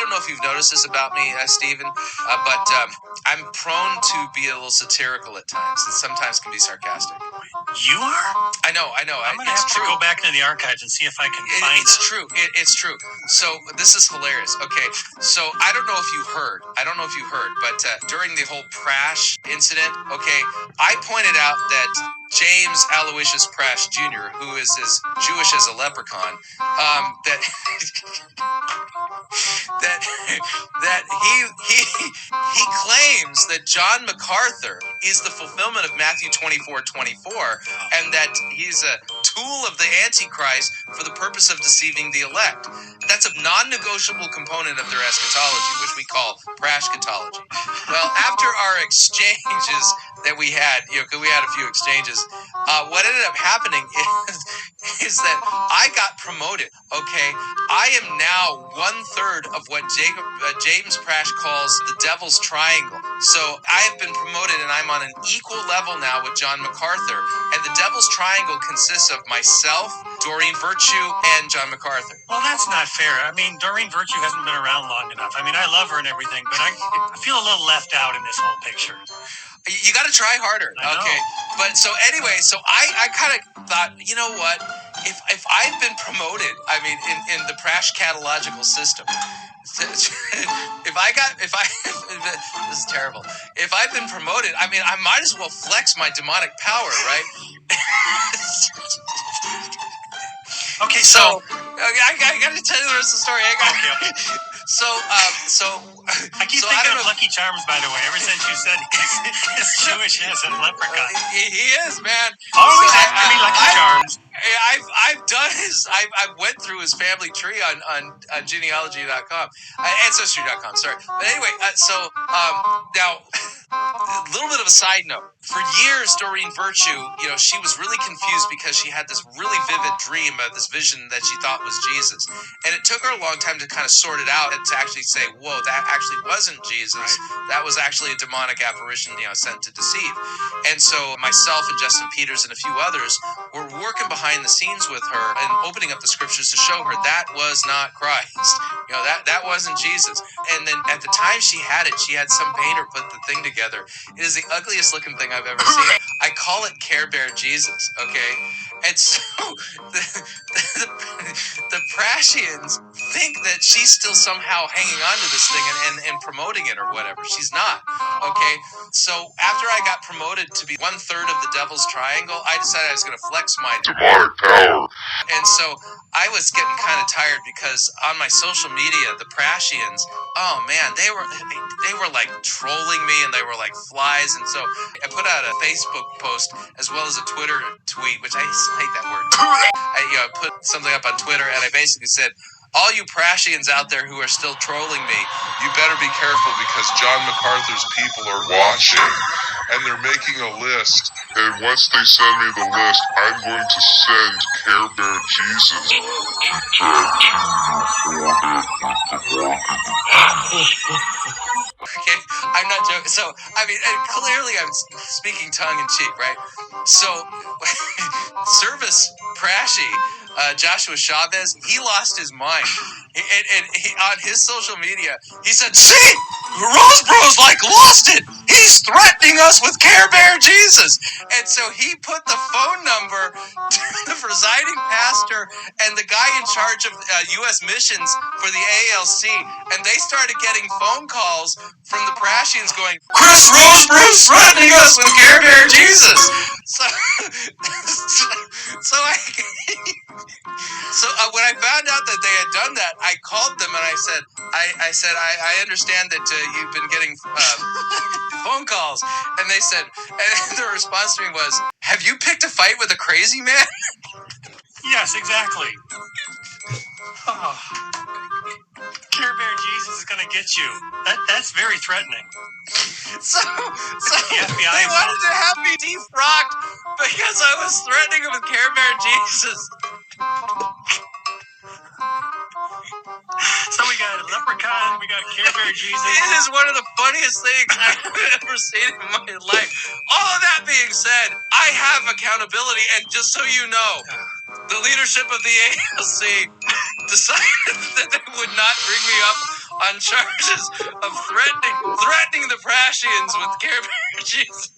don't know if you've noticed this about me, Stephen, but I'm prone to be a little satirical at times, and sometimes can be sarcastic. You are? I know. I'm going to have to go back into the archives and see if I can find it. It's true. So this is hilarious. Okay, so I don't know if you heard, but during the whole Prash incident, okay, I pointed out that James Aloysius Prash Jr., who is as Jewish as a leprechaun, that he claims that John MacArthur is the fulfillment of Matthew 24:24, and that he's a tool of the Antichrist for the purpose of deceiving the elect. That's a non-negotiable component of their eschatology, which we call prashkatology. Well, after our exchanges that we had, we had a few exchanges, what ended up happening is that I got promoted, okay? I am now 1/3 of what James Prash calls the devil's triangle. So I have been promoted, and I'm on an equal level now with John MacArthur. And the devil's triangle consists of myself, Doreen Virtue, and John MacArthur. Well, that's not fair. I mean, Doreen Virtue hasn't been around long enough. I mean, I love her and everything, but I feel a little left out in this whole picture. You got to try harder, okay? But so anyway, so I kind of thought, you know what? If I've been promoted, I mean, in the Prash catalogical system, this is terrible. If I've been promoted, I mean, I might as well flex my demonic power, right? Okay, so I got to tell you the rest of the story. Okay. So I keep thinking of Lucky Charms, by the way, ever since you said he's Jewish as a leprechaun. He is, man. Always after me, Lucky Charms. I've done I went through his family tree on genealogy.com, ancestry.com. Sorry, but anyway, now a little bit of a side note. For years, Doreen Virtue, she was really confused because she had this really vivid dream, this vision that she thought was Jesus, and it took her a long time to kind of sort it out and to actually say, "Whoa, that actually wasn't Jesus. Right. That was actually a demonic apparition, sent to deceive." And so myself and Justin Peters and a few others were working behind the scenes with her and opening up the scriptures to show her that was not Christ. That wasn't Jesus. And then at the time she had some painter put the thing together. It is the ugliest looking thing I've ever seen. I call it Care Bear Jesus, okay? And so the Prashians think that she's still somehow hanging on to this thing and promoting it or whatever. She's not, okay? So after I got promoted to be 1/3 of the devil's triangle, I decided I was going to flex my demonic power. And so I was getting kind of tired because on my social media, the Prashians, oh man, they were like trolling me, and they were like flies. And so I put out a Facebook post as well as a Twitter tweet, which I hate that word. I put something up on Twitter, and I basically said, all you Prashians out there who are still trolling me, you better be careful because John MacArthur's people are watching, and they're making a list. And once they send me the list, I'm going to send Care Bear Jesus to tattoo you. Okay, I'm not joking. So, I mean, and clearly I'm speaking tongue-in-cheek, right? So, Service Prashi, Joshua Chavez, he lost his mind. And he, on his social media, he said, "See, Rosebrough's like lost it. He's threatening us with Care Bear Jesus." And so he put the phone number to the presiding pastor and the guy in charge of U.S. missions for the ALC, and they started getting phone calls from the Prashians going, "Chris Rosebrough's threatening us with Care Bear Jesus." So when I found out that they had done that, I called them and I said, I understand that you've been getting phone calls, and they said, and the response to me was, "Have you picked a fight with a crazy man?" Yes, exactly. Oh. Care Bear Jesus is gonna get you. That's very threatening. So they wanted to have me defrocked because I was threatening him with Care Bear Jesus. So we got a leprechaun, we got Care Bear Jesus. It is one of the funniest things I've ever seen in my life. All of that being said, I have accountability, and just so you know, the leadership of the ALC decided that they would not bring me up on charges of threatening the Prashians with Care Bear Jesus.